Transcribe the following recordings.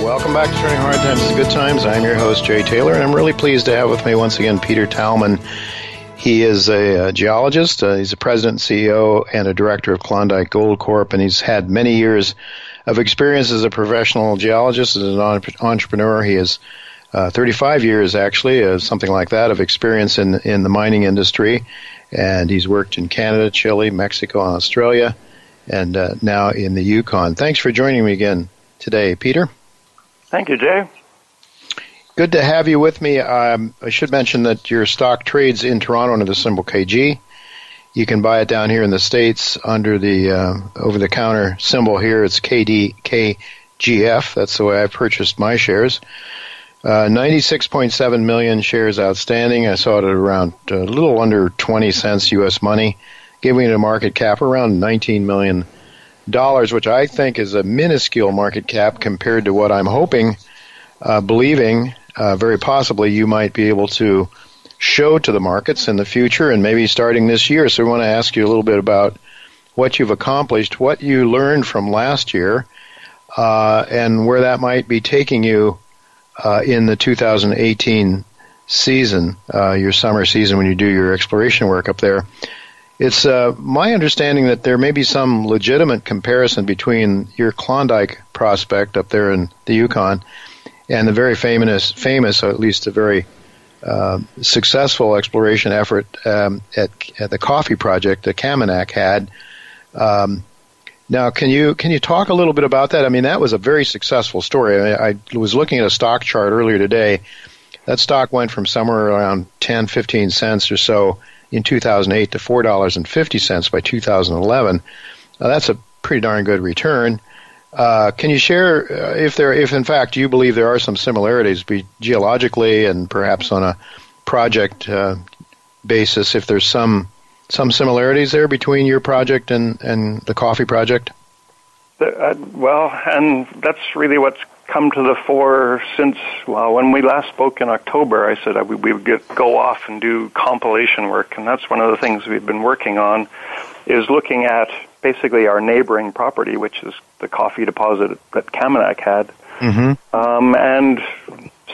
Welcome back to Turning Hard Times to Good Times. I'm your host, Jay Taylor, and I'm really pleased to have with me once again Peter Tallman. He is a geologist. He's a president, CEO, and a director of Klondike Gold Corp., and he's had many years of experience as a professional geologist, as an entrepreneur. He has 35 years, actually, something like that, of experience in the mining industry, and he's worked in Canada, Chile, Mexico, and Australia, and now in the Yukon. Thanks for joining me again today, Peter. Thank you, Jay. Good to have you with me. I should mention that your stock trades in Toronto under the symbol KG. You can buy it down here in the States under the over-the-counter symbol here. It's KGF. That's the way I purchased my shares. 96.7 million shares outstanding. I saw it at around a little under 20 cents U.S. money, giving it a market cap around $19 million, which I think is a minuscule market cap compared to what I'm hoping, believing, very possibly you might be able to show to the markets in the future and maybe starting this year. So I want to ask you a little bit about what you've accomplished, what you learned from last year, and where that might be taking you in the 2018 season, your summer season when you do your exploration work up there. It's my understanding that there may be some legitimate comparison between your Klondike prospect up there in the Yukon and the very famous, or at least a very successful exploration effort at the coffee project that Kaminak had. Now, can you talk a little bit about that? I mean, that was a very successful story. I was looking at a stock chart earlier today. That stock went from somewhere around 10, 15 cents or so in 2008 to $4.50 by 2011. Now, that's a pretty darn good return. Can you share if in fact you believe there are some similarities geologically and perhaps on a project basis, if there's some similarities there between your project and the coffee project? Well, and that's really what's come to the fore since, well, when we last spoke in October, I said we would go off and do compilation work, and that's one of the things we've been working on, is looking at basically our neighboring property, which is the coffee deposit that Kaminak had. Mm-hmm. And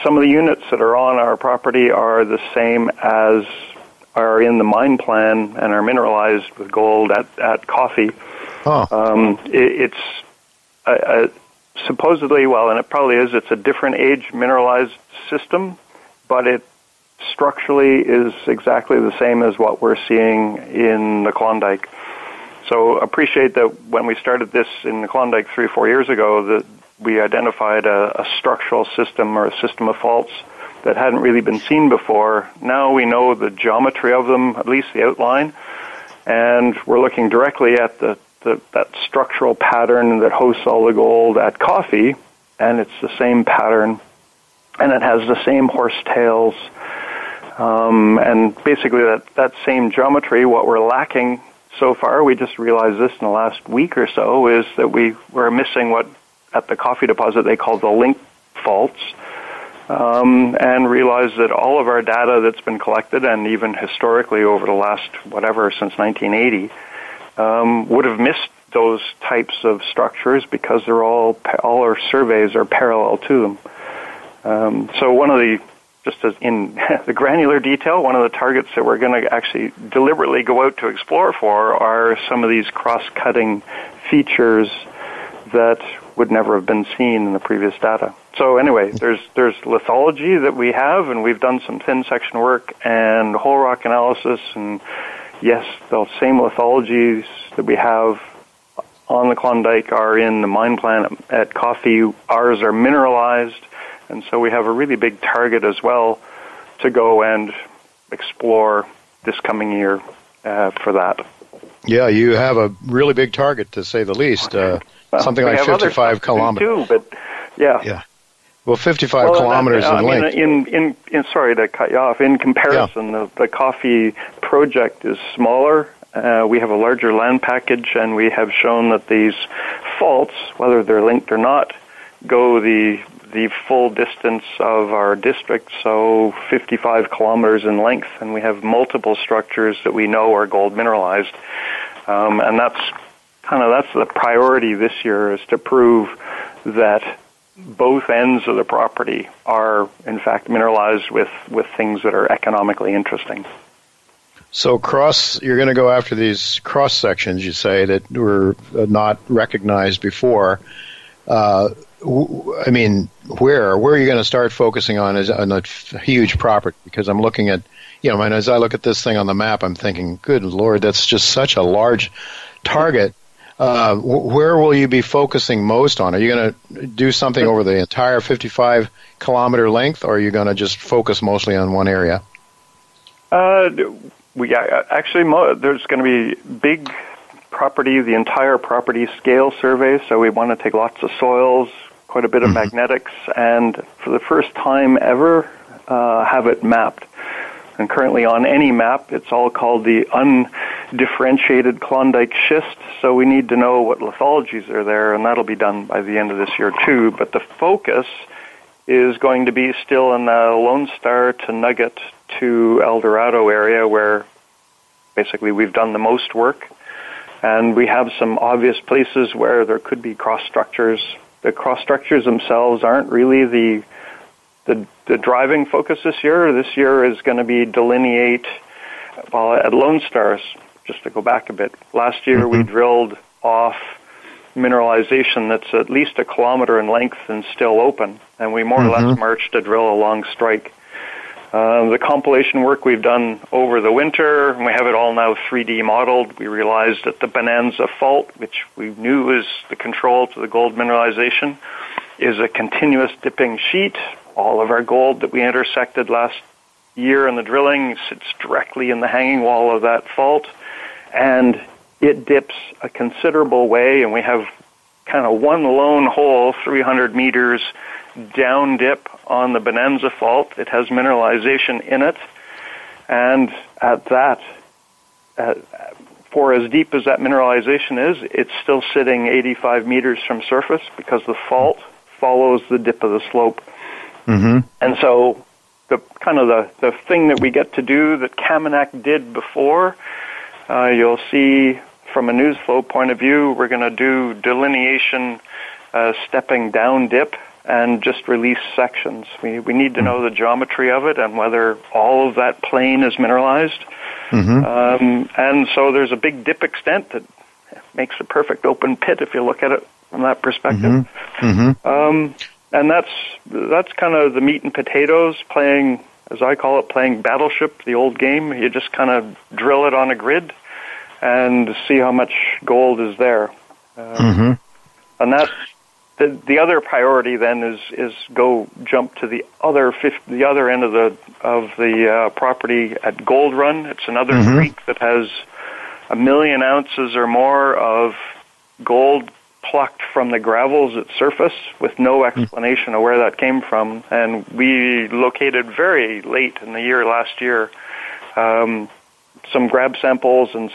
some of the units that are on our property are the same as are in the mine plan and are mineralized with gold at coffee. Oh. It's supposedly, well, and it probably is, it's a different age mineralized system, but it structurally is exactly the same as what we're seeing in the Klondike. So appreciate that when we started this in the Klondike 3 or 4 years ago, that we identified a structural system or a system of faults that hadn't really been seen before. Now we know the geometry of them, at least the outline, and we're looking directly at that structural pattern that hosts all the gold at coffee, and it's the same pattern, and it has the same horsetails, and basically that same geometry. What we're lacking so far, we just realized this in the last week or so, is that we're missing what at the coffee deposit they call the link faults, and realized that all of our data that's been collected, and even historically over the last, since 1980, would have missed those types of structures because they're all our surveys are parallel to them. So one of the, just as in the granular detail, one of the targets that we're going to actually deliberately go out to explore for are some of these cross-cutting features that would never have been seen in the previous data. So anyway, there's lithology that we have, and we've done some thin section work and whole rock analysis, and yes, the same lithologies that we have on the Klondike are in the mine plan at coffee. Ours are mineralized, and so we have a really big target as well to go and explore this coming year for that. Yeah, you have a really big target, to say the least. Something like 55 kilometers. Too, but yeah. Yeah. Well, 55 kilometers in length. Sorry to cut you off. In comparison, the coffee project is smaller. We have a larger land package, and we have shown that these faults, whether they're linked or not, go the full distance of our district, so 55 kilometers in length, and we have multiple structures that we know are gold mineralized. And that's the priority this year, is to prove that both ends of the property are, in fact, mineralized with things that are economically interesting. So you're going to go after these cross sections, you say, that were not recognized before. I mean, where are you going to start focusing on a huge property? Because I'm looking at, as I look at this thing on the map, I'm thinking, good Lord, that's just such a large target. Where will you be focusing most on? Are you going to do something over the entire 55-kilometer length, or are you going to just focus mostly on one area? There's going to be big property, the entire property scale survey, so we want to take lots of soils, quite a bit of magnetics, and for the first time ever, have it mapped. And currently on any map, it's all called the undifferentiated Klondike schist, so we need to know what lithologies are there, and that'll be done by the end of this year too. But the focus is going to be still in the Lone Star to Nugget to El Dorado area, where basically we've done the most work. And we have some obvious places where there could be cross structures. The cross structures themselves aren't really the driving focus this year. This year is going to be delineate, at Lone Stars, just to go back a bit. Last year we drilled off mineralization that's at least a kilometer in length and still open, and we more or less marched to drill a long strike. The compilation work we've done over the winter, and we have it all now 3D modeled. We realized that the Bonanza Fault, which we knew is the control to the gold mineralization, is a continuous dipping sheet. All of our gold that we intersected last year in the drilling sits directly in the hanging wall of that fault, and it dips a considerable way, and we have kind of one lone hole, 300 meters down dip on the Bonanza Fault. It has mineralization in it, and at that, for as deep as that mineralization is, it's still sitting 85 meters from surface because the fault follows the dip of the slope. And so the thing that we get to do that Kaminak did before, you'll see from a news flow point of view, we're going to do delineation, stepping down dip, and just release sections. We need to know the geometry of it and whether all of that plane is mineralized. And so there's a big dip extent that makes a perfect open pit if you look at it from that perspective. And that's kind of the meat and potatoes, playing, as I call it, playing Battleship, the old game. You just kind of drill it on a grid and see how much gold is there. And that the other priority then is jump to the other end of the property at Gold Run. It's another creek that has 1 million ounces or more of gold plucked from the gravels at surface with no explanation of where that came from. And we located very late in the year last year some grab samples and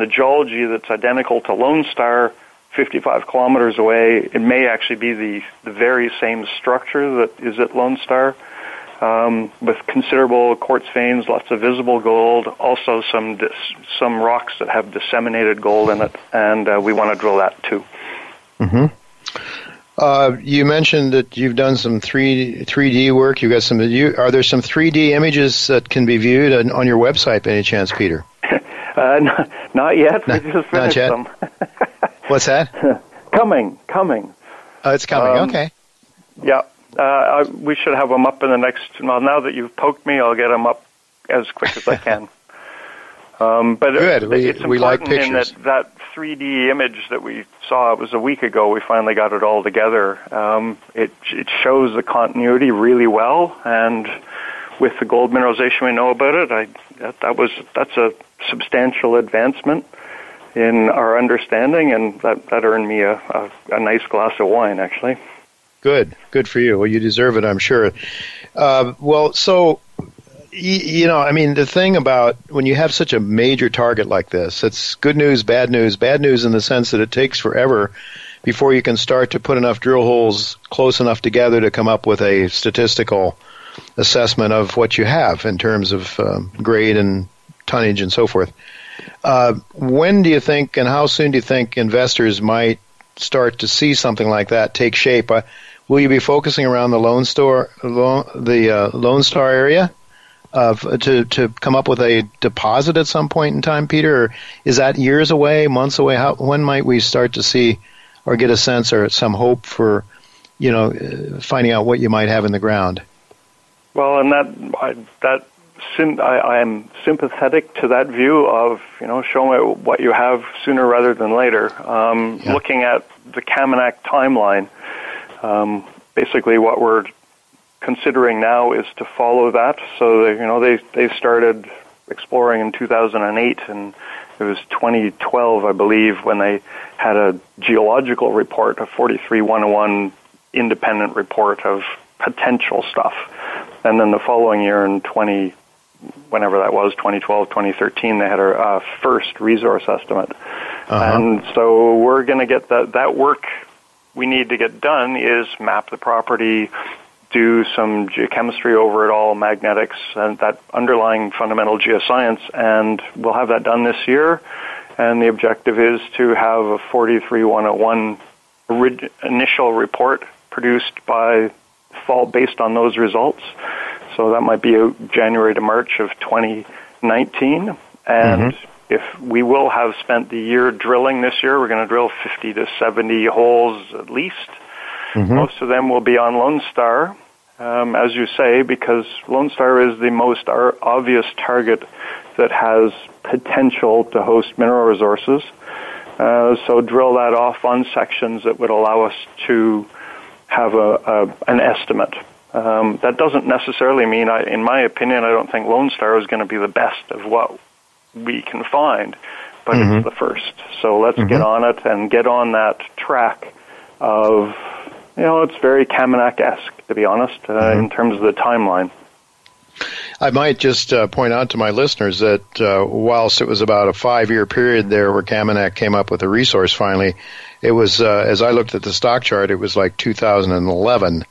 the geology that's identical to Lone Star 55 kilometers away. It may actually be the very same structure that is at Lone Star, with considerable quartz veins, lots of visible gold, also some rocks that have disseminated gold in it, and we want to drill that too. You mentioned that you've done some 3D work. You've got are there some 3D images that can be viewed on your website by any chance, Peter? Not yet. We just finished them. What's that? Coming. Oh, it's coming. Okay. Yeah. We should have them up in the next. Well, now that you've poked me, I'll get them up as quick as I can. But good. It's important we like pictures. In that 3D image that we saw, it was a week ago, we finally got it all together. It shows the continuity really well, and with the gold mineralization we know about it, that's a substantial advancement in our understanding, and that earned me a nice glass of wine, actually. Good for you. Well, you deserve it, I'm sure. So, the thing about when you have such a major target like this, it's good news, bad news. Bad news in the sense that it takes forever before you can start to put enough drill holes close enough together to come up with a statistical assessment of what you have in terms of grade and tonnage and so forth. When do you think, and how soon do you think investors might start to see something like that take shape? will you be focusing around the Lone Star area to come up with a deposit at some point in time, Peter? Or is that years away, months away? When might we start to see or get a sense or some hope for, finding out what you might have in the ground? Well, and I am sympathetic to that view of, show me what you have sooner rather than later. Looking at the Kaminak timeline, basically what we're considering now is to follow that. So they started exploring in 2008, and it was 2012, I believe, when they had a geological report, a 43-101 independent report of potential stuff. And then the following year in 2012, 2013, they had our first resource estimate. And so we're going to get that work we need to get done is map the property, do some geochemistry over it all, magnetics, and that underlying fundamental geoscience, and we'll have that done this year. And the objective is to have a 43-101 initial report produced by fall based on those results. So that might be January to March of 2019. And if we will have spent the year drilling this year, we're going to drill 50 to 70 holes at least. Most of them will be on Lone Star, as you say, because Lone Star is the most obvious target that has potential to host mineral resources. So drill that off on sections that would allow us to have an estimate. That doesn't necessarily mean, in my opinion, I don't think Lone Star is going to be the best of what we can find, but it's the first. So let's get on it and get on that track of, it's very Kaminak-esque, to be honest, in terms of the timeline. I might just point out to my listeners that whilst it was about a 5-year period there where Kaminak came up with a resource finally, it was, as I looked at the stock chart, it was like 2011,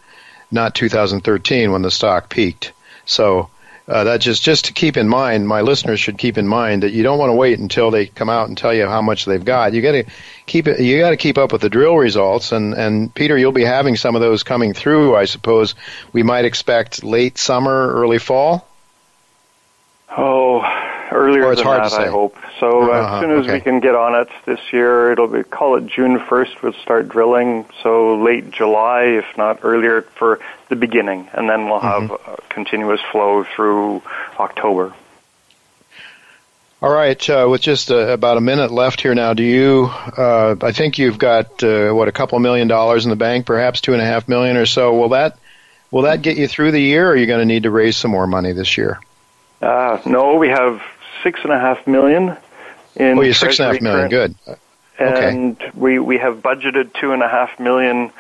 not 2013 when the stock peaked. So that just to keep in mind, my listeners should keep in mind that you don't want to wait until they come out and tell you how much they've got. You got to keep up with the drill results, and Peter, you'll be having some of those coming through, I suppose. We might expect late summer, early fall. Earlier than that, I hope. So as soon as we can get on it this year, call it June 1st, we'll start drilling. So late July, if not earlier, for the beginning. And then we'll have a continuous flow through October. All right. With just about a minute left here now, do you, I think you've got, a couple $1 million in the bank, perhaps $2.5 million or so. Will that get you through the year, or are you going to need to raise some more money this year? No, we have $6.5 million in you $6.5 million, good. And we have budgeted $2.5 million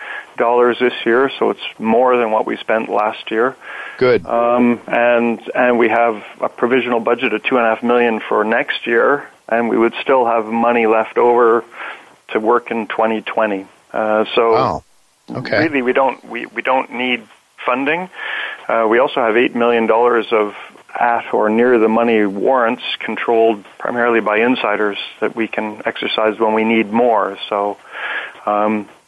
this year, so it's more than what we spent last year. Good. And we have a provisional budget of $2.5 million for next year, and we would still have money left over to work in 2020. Really, we don't need funding. We also have $8 million of at or near the money warrants controlled primarily by insiders that we can exercise when we need more. So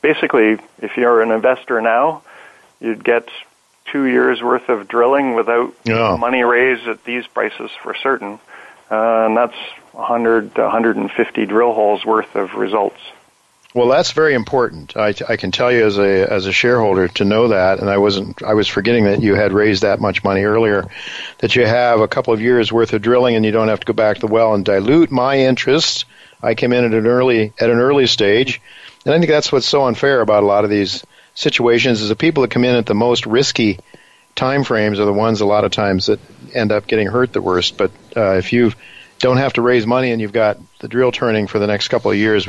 basically, if you're an investor now, you'd get 2 years worth of drilling without money raised at these prices for certain. And that's 100 to 150 drill holes worth of results. Well, that's very important. I can tell you as a shareholder to know that, and I was forgetting that you had raised that much money earlier, that you have a couple of years worth of drilling and you don't have to go back to the well and dilute my interest. I came in at an early stage, and I think that's what's so unfair about a lot of these situations is the people that come in at the most risky time frames are the ones a lot of times that end up getting hurt the worst. But if you don't have to raise money and you've got the drill turning for the next couple of years,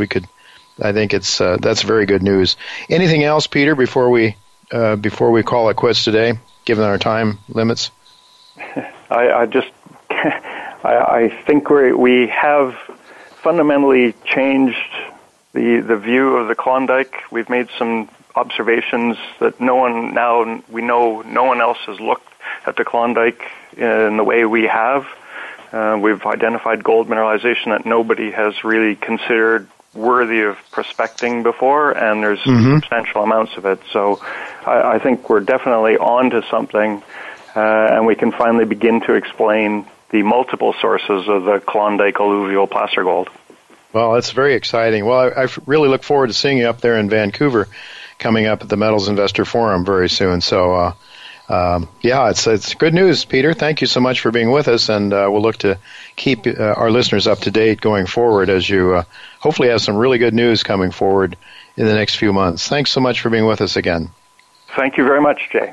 I think that's very good news. Anything else, Peter, before we call it quits today, given our time limits? I think we have fundamentally changed the view of the Klondike. We've made some observations that no one else has looked at the Klondike in the way we have. We've identified gold mineralization that nobody has really considered worthy of prospecting before, and there's substantial amounts of it. So I think we're definitely on to something, and we can finally begin to explain the multiple sources of the Klondike alluvial placer gold. Well, that's very exciting. Well, I really look forward to seeing you up there in Vancouver coming up at the Metals Investor Forum very soon. So, it's good news, Peter. Thank you so much for being with us, and we'll look to keep our listeners up to date going forward as you hopefully have some really good news coming forward in the next few months. Thanks so much for being with us again. Thank you very much, Jay.